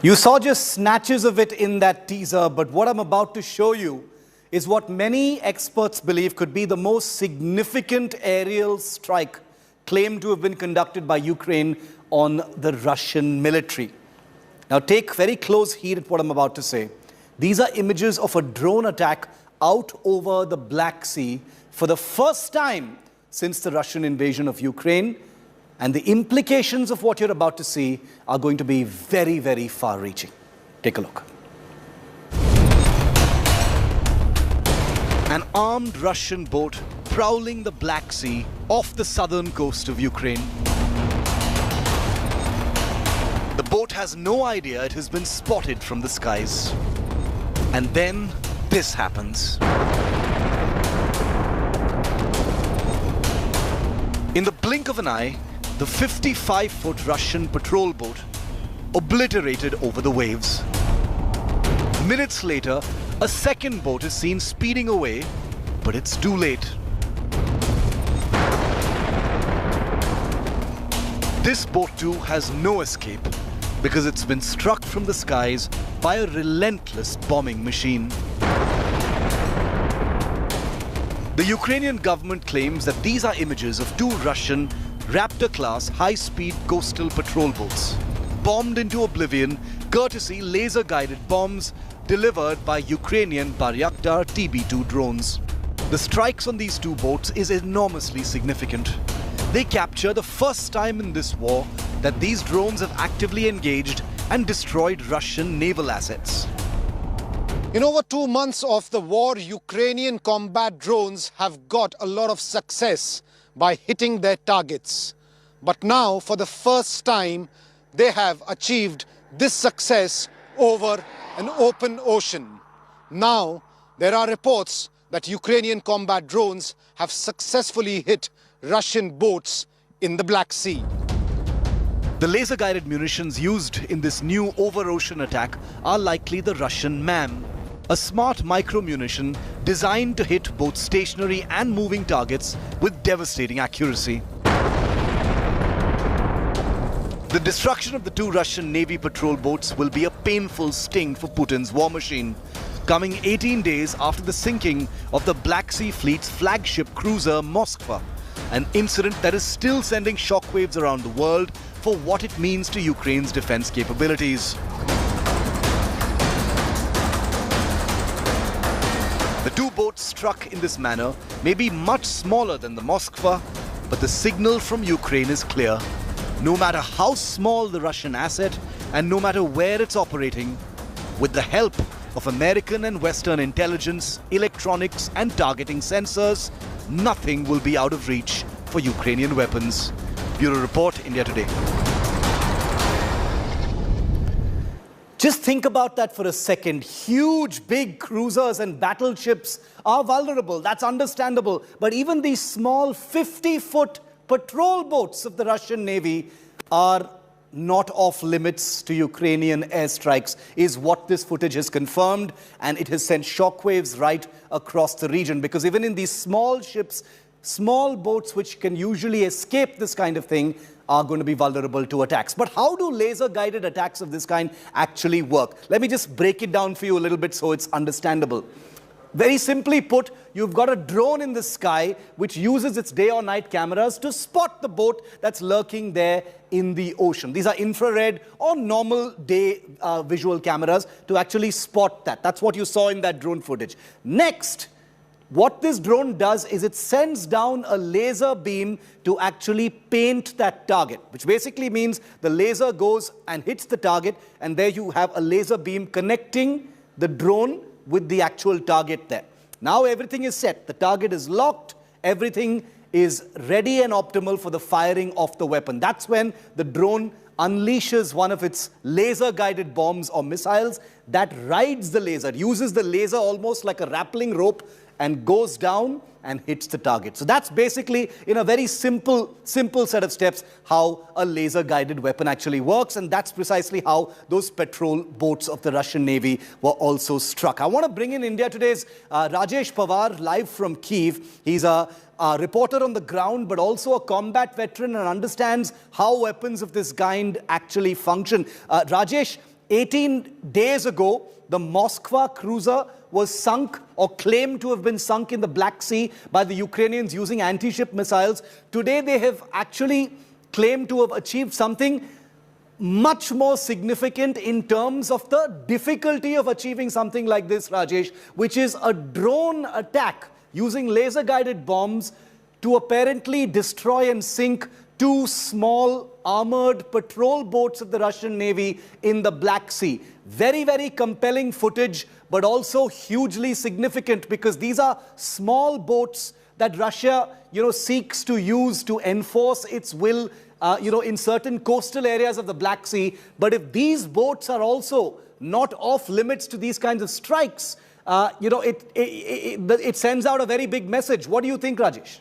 You saw just snatches of it in that teaser, but what I'm about to show you is what many experts believe could be the most significant aerial strike claimed to have been conducted by Ukraine on the Russian military. Now take very close heed at what I'm about to say. These are images of a drone attack out over the Black Sea for the first time since the Russian invasion of Ukraine. And the implications of what you're about to see are going to be very, very far-reaching. Take a look. An armed Russian boat prowling the Black Sea off the southern coast of Ukraine. The boat has no idea it has been spotted from the skies. And then this happens. In the blink of an eye, the 55-foot Russian patrol boat obliterated over the waves. Minutes later, a second boat is seen speeding away, but it's too late. This boat too has no escape because it's been struck from the skies by a relentless bombing machine. The Ukrainian government claims that these are images of two Russian Raptor-class high-speed coastal patrol boats, bombed into oblivion courtesy laser-guided bombs delivered by Ukrainian Bayraktar TB2 drones. The strikes on these two boats is enormously significant. They capture the first time in this war that these drones have actively engaged and destroyed Russian naval assets. In over 2 months of the war, Ukrainian combat drones have got a lot of success by hitting their targets. But now, for the first time, they have achieved this success over an open ocean. Now, there are reports that Ukrainian combat drones have successfully hit Russian boats in the Black Sea. The laser-guided munitions used in this new over-ocean attack are likely the Russian MAM, a smart micro-munition designed to hit both stationary and moving targets with devastating accuracy. The destruction of the two Russian Navy patrol boats will be a painful sting for Putin's war machine, coming 18 days after the sinking of the Black Sea Fleet's flagship cruiser Moscowva, an incident that is still sending shockwaves around the world for what it means to Ukraine's defense capabilities. The two boats struck in this manner may be much smaller than the Moscowva, but the signal from Ukraine is clear. No matter how small the Russian asset and no matter where it's operating, with the help of American and Western intelligence, electronics and targeting sensors, nothing will be out of reach for Ukrainian weapons. Bureau Report, India Today. Just think about that for a second. Huge, big cruisers and battleships are vulnerable. That's understandable. But even these small 50-foot patrol boats of the Russian Navy are not off limits to Ukrainian airstrikes, is what this footage has confirmed. And it has sent shockwaves right across the region. Because even in these small ships, small boats which can usually escape this kind of thing are going to be vulnerable to attacks. But how do laser-guided attacks of this kind actually work? Let me just break it down for you a little bit so it's understandable. Very simply put, you've got a drone in the sky which uses its day or night cameras to spot the boat that's lurking there in the ocean. These are infrared or normal day visual cameras to actually spot that. That's what you saw in that drone footage. Next, what this drone does is it sends down a laser beam to actually paint that target, which basically means the laser goes and hits the target, and there you have a laser beam connecting the drone with the actual target there. Now everything is set. The target is locked. Everything is ready and optimal for the firing of the weapon. That's when the drone unleashes one of its laser-guided bombs or missiles that rides the laser, uses the laser almost like a rappelling rope, and goes down and hits the target. So that's basically, in a very simple set of steps, how a laser-guided weapon actually works. And that's precisely how those patrol boats of the Russian Navy were also struck. I want to bring in India Today's Rajesh Pawar, live from Kyiv. He's a reporter on the ground, but also a combat veteran and understands how weapons of this kind actually function. Rajesh, 18 days ago, the Moscowva cruiser was sunk or claimed to have been sunk in the Black Sea by the Ukrainians using anti-ship missiles. Today, they have actually claimed to have achieved something much more significant in terms of the difficulty of achieving something like this, Rajesh, which is a drone attack using laser-guided bombs to apparently destroy and sink two small armored patrol boats of the Russian Navy in the Black Sea. Very, very compelling footage, but also hugely significant because these are small boats that Russia, seeks to use to enforce its will, in certain coastal areas of the Black Sea. But if these boats are also not off limits to these kinds of strikes, it sends out a very big message. What do you think, Rajesh?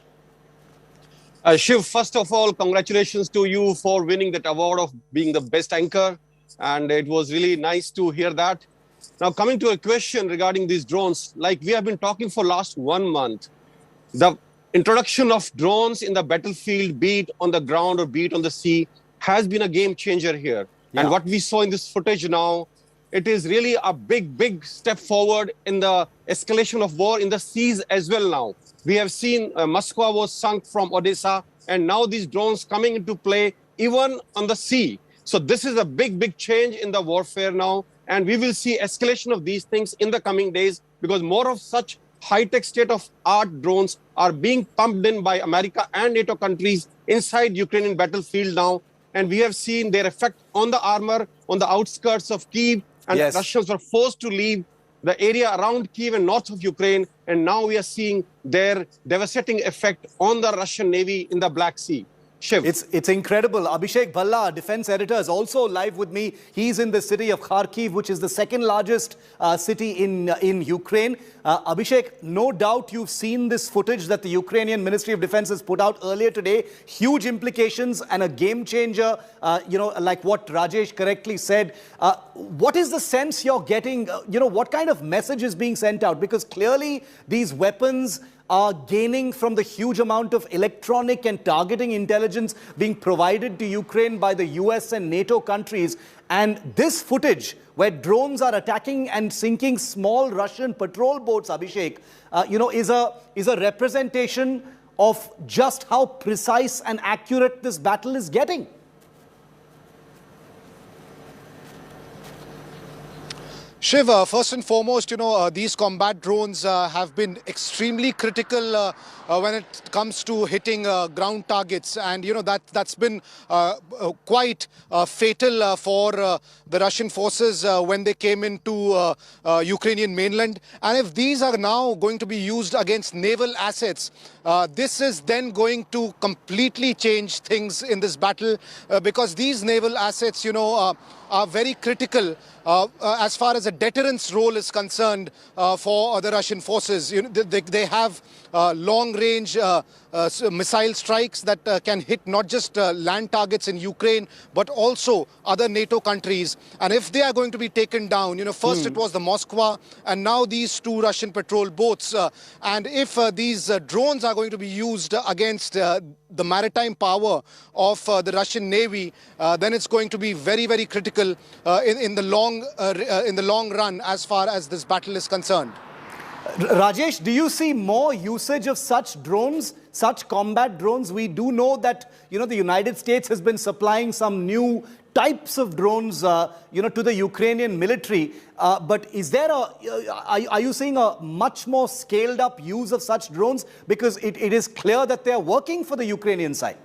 Shiv, first of all, congratulations to you for winning that award of being the best anchor. And it was really nice to hear that. Now, coming to a question regarding these drones, like we have been talking for last 1 month, the introduction of drones in the battlefield, be it on the ground or be it on the sea, has been a game changer here. Yeah. And what we saw in this footage now, it is really a big, big step forward in the escalation of war in the seas as well now. We have seen Moscowva was sunk from Odessa, and now these drones coming into play even on the sea. So this is a big, big change in the warfare now. And we will see escalation of these things in the coming days because more of such high-tech state-of-art drones are being pumped in by America and NATO countries inside Ukrainian battlefield now. And we have seen their effect on the armor on the outskirts of Kyiv. And yes, Russians were forced to leave the area around Kyiv and north of Ukraine. And now we are seeing their devastating effect on the Russian Navy in the Black Sea. Shiv. It's incredible. Abhishek Bhalla, defense editor, is also live with me. He's in the city of Kharkiv, which is the second largest city in Ukraine. Abhishek, no doubt you've seen this footage that the Ukrainian Ministry of Defense has put out earlier today. Huge implications and a game changer, like what Rajesh correctly said. What is the sense you're getting? What kind of message is being sent out? Because clearly these weapons are gaining from the huge amount of electronic and targeting intelligence being provided to Ukraine by the US and NATO countries. And this footage where drones are attacking and sinking small Russian patrol boats, Abhishek, is a representation of just how precise and accurate this battle is getting. Shiv, first and foremost, these combat drones have been extremely critical when it comes to hitting ground targets. And, that's been quite fatal for the Russian forces when they came into Ukrainian mainland. And if these are now going to be used against naval assets, this is then going to completely change things in this battle because these naval assets, are very critical as far as a deterrence role is concerned for the Russian forces. They have long-range missile strikes that can hit not just land targets in Ukraine, but also other NATO countries. And if they are going to be taken down, first it was the Moscowva, and now these two Russian patrol boats. And if these drones are going to be used against the maritime power of the Russian Navy, then it's going to be very, very critical in the long run as far as this battle is concerned. Rajesh, do you see more usage of such drones, such combat drones? We do know that, the United States has been supplying some new types of drones, to the Ukrainian military. But is there are you seeing a much more scaled up use of such drones? Because it is clear that they're working for the Ukrainian side.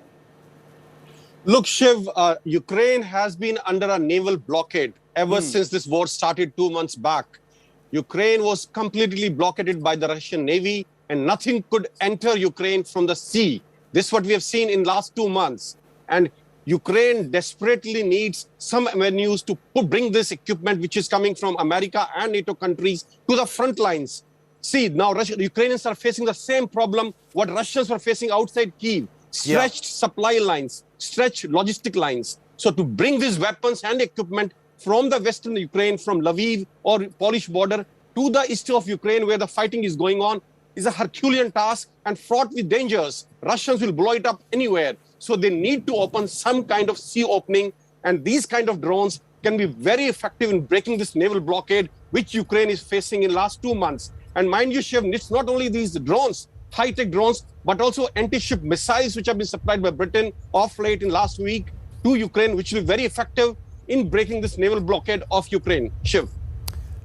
Look, Shiv, Ukraine has been under a naval blockade ever since this war started 2 months back. Ukraine was completely blockaded by the Russian Navy and nothing could enter Ukraine from the sea. This is what we have seen in last 2 months. And Ukraine desperately needs some avenues to bring this equipment, which is coming from America and NATO countries, to the front lines. See, now Ukrainians are facing the same problem what Russians were facing outside Kyiv. Stretched supply lines, stretched logistic lines. So to bring these weapons and equipment from the western Ukraine, from Lviv or Polish border to the east of Ukraine where the fighting is going on is a Herculean task and fraught with dangers. Russians will blow it up anywhere. So they need to open some kind of sea opening And these kind of drones can be very effective in breaking this naval blockade, which Ukraine is facing in last 2 months. And mind you, Shiv, it's not only these drones, high-tech drones, but also anti-ship missiles, which have been supplied by Britain off late in last week to Ukraine, which will be very effective in breaking this naval blockade of Ukraine. Shiv.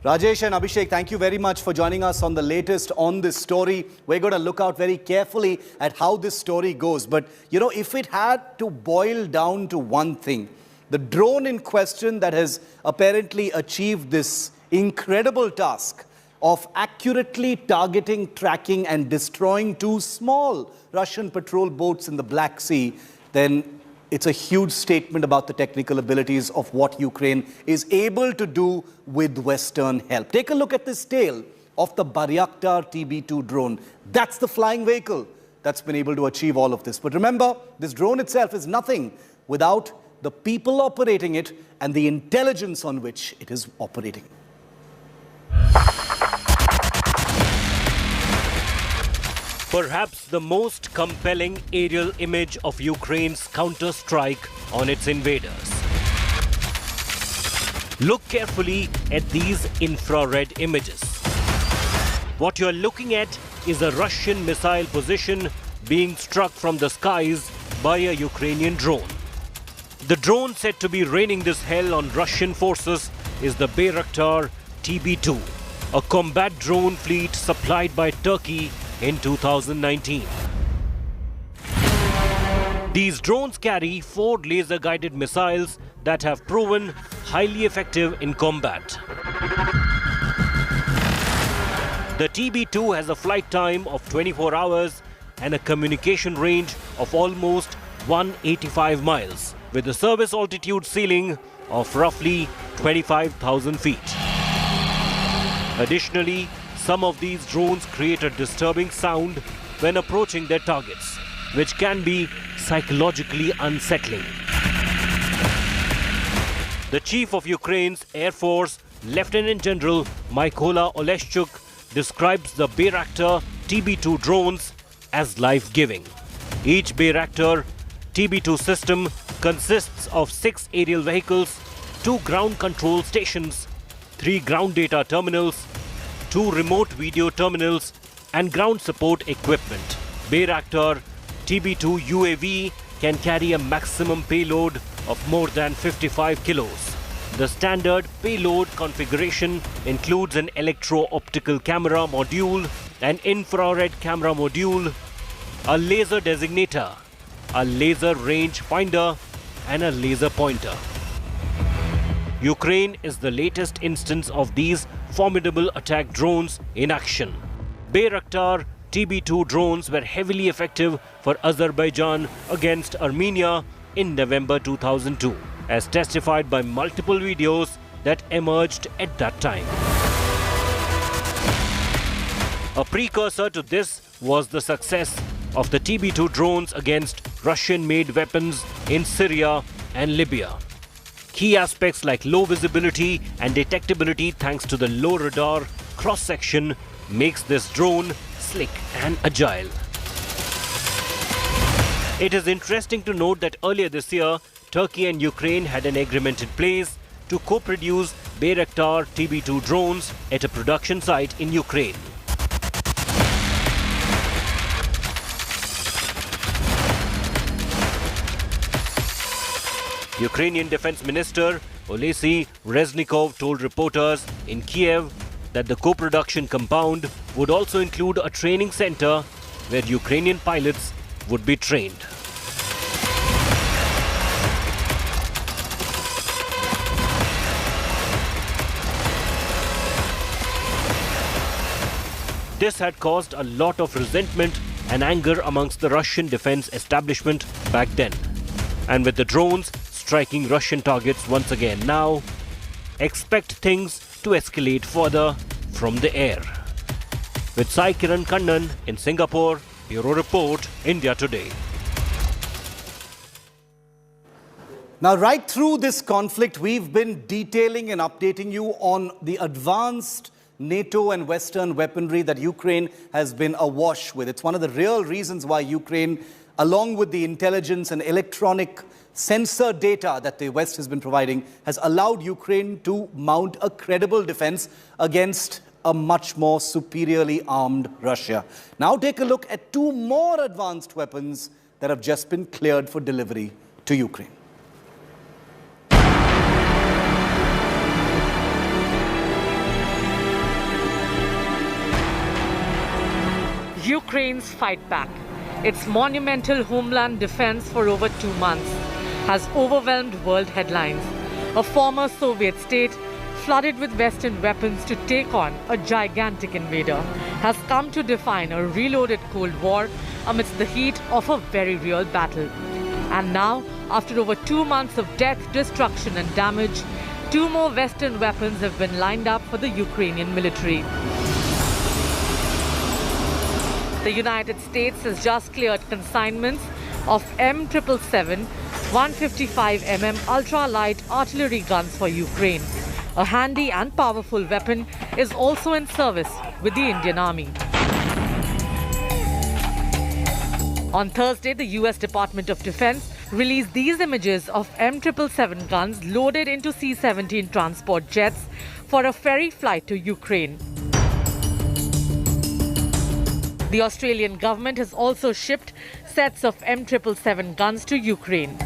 Rajesh and Abhishek, thank you very much for joining us on the latest on this story. We're going to look out very carefully at how this story goes. But, you know, if it had to boil down to one thing, the drone in question that has apparently achieved this incredible task of accurately targeting, tracking and destroying 2 small Russian patrol boats in the Black Sea, then it's a huge statement about the technical abilities of what Ukraine is able to do with Western help. Take a look at this tail of the Bayraktar TB2 drone. That's the flying vehicle that's been able to achieve all of this. But remember, this drone itself is nothing without the people operating it and the intelligence on which it is operating. Perhaps the most compelling aerial image of Ukraine's counter-strike on its invaders. Look carefully at these infrared images. What you're looking at is a Russian missile position being struck from the skies by a Ukrainian drone. The drone said to be raining this hell on Russian forces is the Bayraktar TB2, a combat drone fleet supplied by Turkey in 2019. These drones carry 4 laser-guided missiles that have proven highly effective in combat. The TB2 has a flight time of 24 hours and a communication range of almost 185 miles, with a service altitude ceiling of roughly 25,000 feet. Additionally, some of these drones create a disturbing sound when approaching their targets, which can be psychologically unsettling. The chief of Ukraine's Air Force, Lieutenant General Mykola Oleshchuk, describes the Bayraktar TB2 drones as life-giving. Each Bayraktar TB2 system consists of 6 aerial vehicles, 2 ground control stations, 3 ground data terminals, 2 remote video terminals and ground support equipment. Bayraktar TB2 UAV can carry a maximum payload of more than 55 kilos. The standard payload configuration includes an electro-optical camera module, an infrared camera module, a laser designator, a laser range finder and a laser pointer. Ukraine is the latest instance of these formidable attack drones in action. Bayraktar TB2 drones were heavily effective for Azerbaijan against Armenia in November 2002, as testified by multiple videos that emerged at that time. A precursor to this was the success of the TB2 drones against Russian-made weapons in Syria and Libya. Key aspects like low visibility and detectability thanks to the low radar cross-section makes this drone slick and agile. It is interesting to note that earlier this year, Turkey and Ukraine had an agreement in place to co-produce Bayraktar TB2 drones at a production site in Ukraine. Ukrainian Defense Minister Oleksiy Reznikov told reporters in Kyiv that the co-production compound would also include a training center where Ukrainian pilots would be trained. This had caused a lot of resentment and anger amongst the Russian defense establishment back then. And with the drones striking Russian targets once again now, expect things to escalate further from the air. With Sai Kiran Kannan in Singapore, Bureau Report, India Today. Now, right through this conflict, we've been detailing and updating you on the advanced NATO and Western weaponry that Ukraine has been awash with. It's one of the real reasons why Ukraine along with the intelligence and electronic sensor data that the West has been providing, has allowed Ukraine to mount a credible defense against a much more superiorly armed Russia. Now take a look at two more advanced weapons that have just been cleared for delivery to Ukraine. Ukraine's fight back. Its monumental homeland defense for over 2 months has overwhelmed world headlines. A former Soviet state, flooded with Western weapons to take on a gigantic invader, has come to define a reloaded Cold War amidst the heat of a very real battle. And now, after over 2 months of death, destruction and damage, 2 more Western weapons have been lined up for the Ukrainian military. The United States has just cleared consignments of M777 155mm ultra-light artillery guns for Ukraine. A handy and powerful weapon is also in service with the Indian Army. On Thursday, the US Department of Defense released these images of M777 guns loaded into C-17 transport jets for a ferry flight to Ukraine. The Australian government has also shipped sets of M777 guns to Ukraine.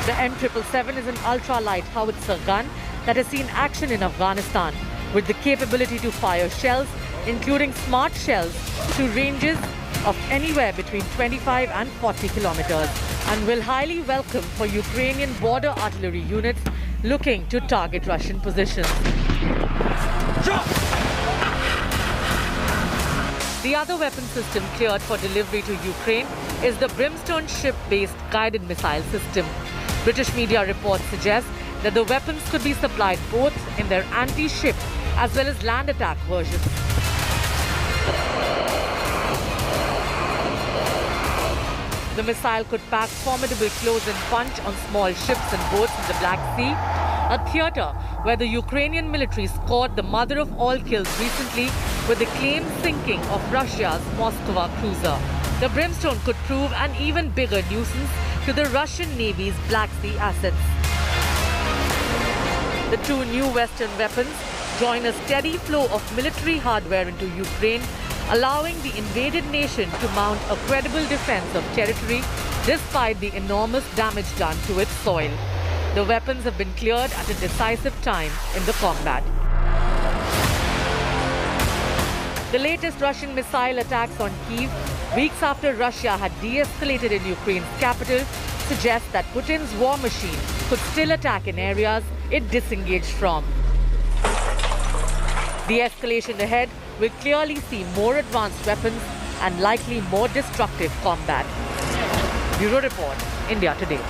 The M777 is an ultra-light howitzer gun that has seen action in Afghanistan, with the capability to fire shells, including smart shells, to ranges of anywhere between 25 and 40 kilometers, and will highly welcome for Ukrainian border artillery units looking to target Russian positions. The other weapon system cleared for delivery to Ukraine is the Brimstone ship-based guided missile system. British media reports suggest that the weapons could be supplied both in their anti-ship as well as land attack versions. The missile could pack formidable close-in punch on small ships and boats in the Black Sea, a theatre where the Ukrainian military scored the mother of all kills recently with the claimed sinking of Russia's Moscowva cruiser. The Brimstone could prove an even bigger nuisance to the Russian Navy's Black Sea assets. The 2 new Western weapons join a steady flow of military hardware into Ukraine, allowing the invaded nation to mount a credible defense of territory despite the enormous damage done to its soil. The weapons have been cleared at a decisive time in the combat. The latest Russian missile attacks on Kyiv, weeks after Russia had de-escalated in Ukraine's capital, suggest that Putin's war machine could still attack in areas it disengaged from. The escalation ahead will clearly see more advanced weapons and likely more destructive combat. Bureau Report, India Today.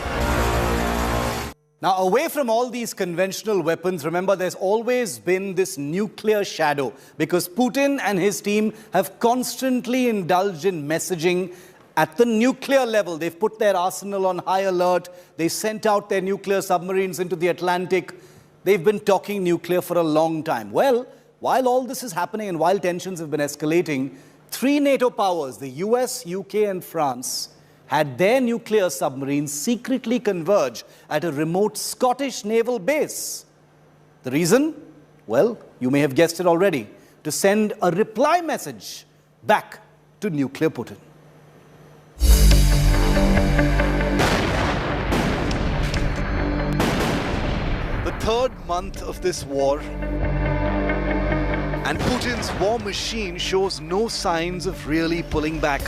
Now, away from all these conventional weapons, remember, there's always been this nuclear shadow because Putin and his team have constantly indulged in messaging at the nuclear level. They've put their arsenal on high alert. They sent out their nuclear submarines into the Atlantic. They've been talking nuclear for a long time. Well, while all this is happening and while tensions have been escalating, 3 NATO powers, the US, UK and France, had their nuclear submarines secretly converge at a remote Scottish naval base. The reason? Well, you may have guessed it already, to send a reply message back to nuclear Putin. The 3rd month of this war, and Putin's war machine shows no signs of really pulling back.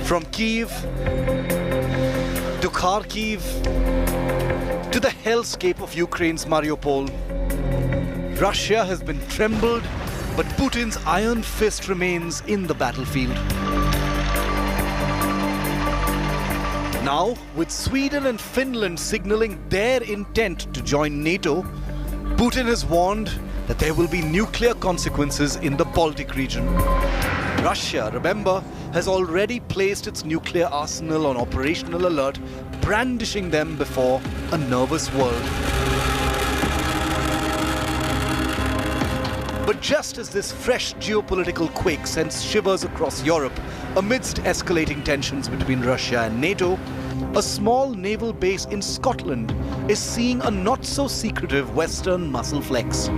From Kyiv to Kharkiv to the hellscape of Ukraine's Mariupol, Russia has been trembled, but Putin's iron fist remains in the battlefield. Now, with Sweden and Finland signaling their intent to join NATO, Putin has warned that there will be nuclear consequences in the Baltic region. Russia, remember, has already placed its nuclear arsenal on operational alert, brandishing them before a nervous world. But just as this fresh geopolitical quake sends shivers across Europe amidst escalating tensions between Russia and NATO, a small naval base in Scotland is seeing a not-so-secretive Western muscle flex.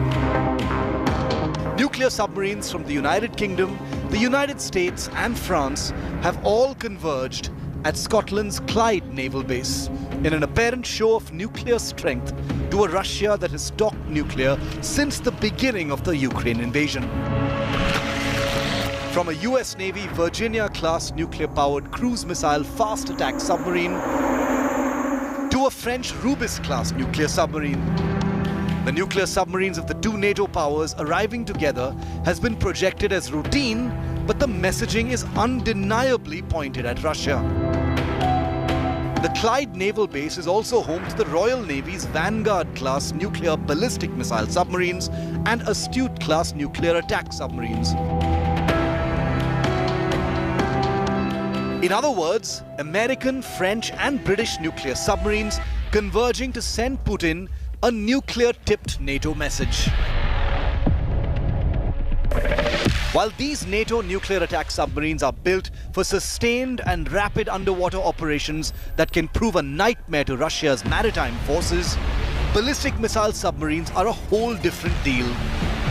Nuclear submarines from the United Kingdom, the United States and France have all converged at Scotland's Clyde naval base in an apparent show of nuclear strength to a Russia that has stocked nuclear since the beginning of the Ukraine invasion. From a US Navy Virginia-class nuclear-powered cruise missile fast attack submarine to a French Rubis-class nuclear submarine. The nuclear submarines of the two NATO powers arriving together has been projected as routine, but the messaging is undeniably pointed at Russia. The Clyde naval base is also home to the Royal Navy's Vanguard-class nuclear ballistic missile submarines and Astute-class nuclear attack submarines. In other words, American, French and British nuclear submarines converging to send Putin a nuclear-tipped NATO message. While these NATO nuclear attack submarines are built for sustained and rapid underwater operations that can prove a nightmare to Russia's maritime forces, ballistic missile submarines are a whole different deal,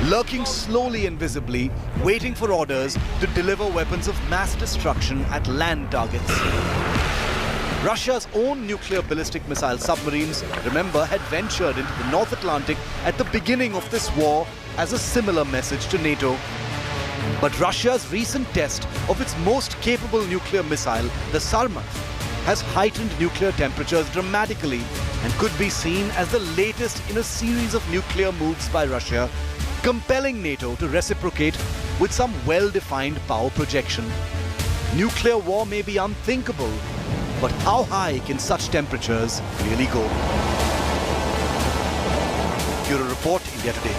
lurking slowly and visibly, waiting for orders to deliver weapons of mass destruction at land targets. Russia's own nuclear ballistic missile submarines, remember, had ventured into the North Atlantic at the beginning of this war as a similar message to NATO. But Russia's recent test of its most capable nuclear missile, the Sarmat, has heightened nuclear temperatures dramatically and could be seen as the latest in a series of nuclear moves by Russia, compelling NATO to reciprocate with some well-defined power projection. Nuclear war may be unthinkable, but how high can such temperatures really go? Bureau Report, India Today.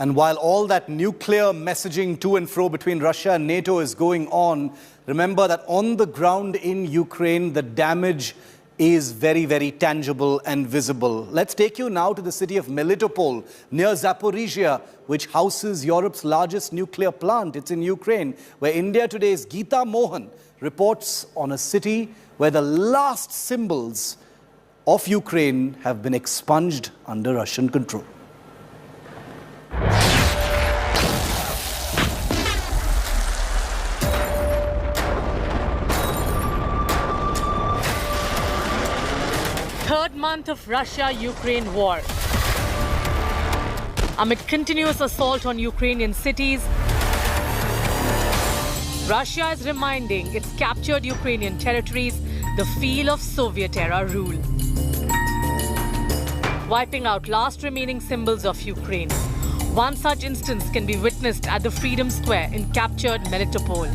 And while all that nuclear messaging to and fro between Russia and NATO is going on, remember that on the ground in Ukraine, the damage is very, very tangible and visible. Let's take you now to the city of Melitopol, near Zaporizhia, which houses Europe's largest nuclear plant. It's in Ukraine, where India Today's Geeta Mohan reports on a city where the last symbols of Ukraine have been expunged under Russian control. Third month of Russia-Ukraine war. Amid continuous assault on Ukrainian cities, Russia is reminding its captured Ukrainian territories the feel of Soviet-era rule, wiping out last remaining symbols of Ukraine. One such instance can be witnessed at the Freedom Square in captured Melitopol.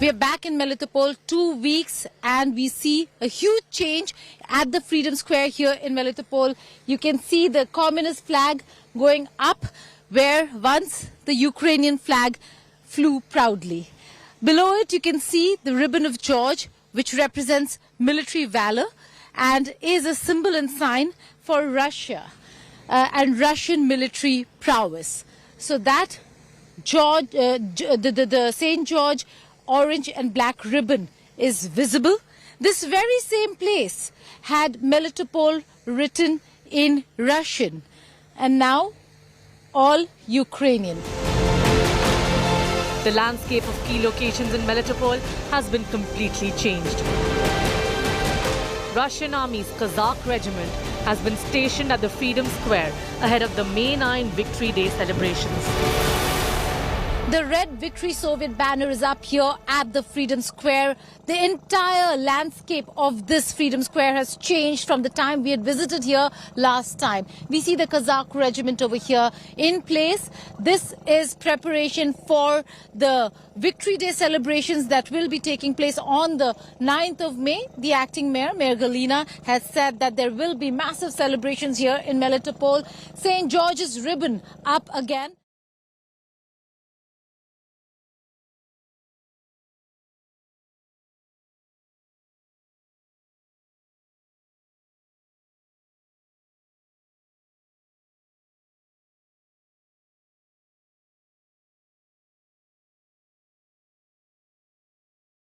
We are back in Melitopol 2 weeks and we see a huge change at the Freedom Square here in Melitopol. You can see the communist flag going up where once the Ukrainian flag flew proudly. Below it you can see the ribbon of George, which represents military valor and is a symbol and sign for Russia and Russian military prowess. So that George, the St. George orange and black ribbon is visible. This very same place had Melitopol written in Russian, and now all Ukrainian. The landscape of key locations in Melitopol has been completely changed. Russian Army's Kazakh regiment has been stationed at the Freedom Square ahead of the May 9 Victory Day celebrations. The red Victory Soviet banner is up here at the Freedom Square. The entire landscape of this Freedom Square has changed from the time we had visited here last time. We see the Kazakh regiment over here in place. This is preparation for the Victory Day celebrations that will be taking place on the 9th of May. The acting mayor, Mayor Galina, has said that there will be massive celebrations here in Melitopol. St. George's ribbon up again.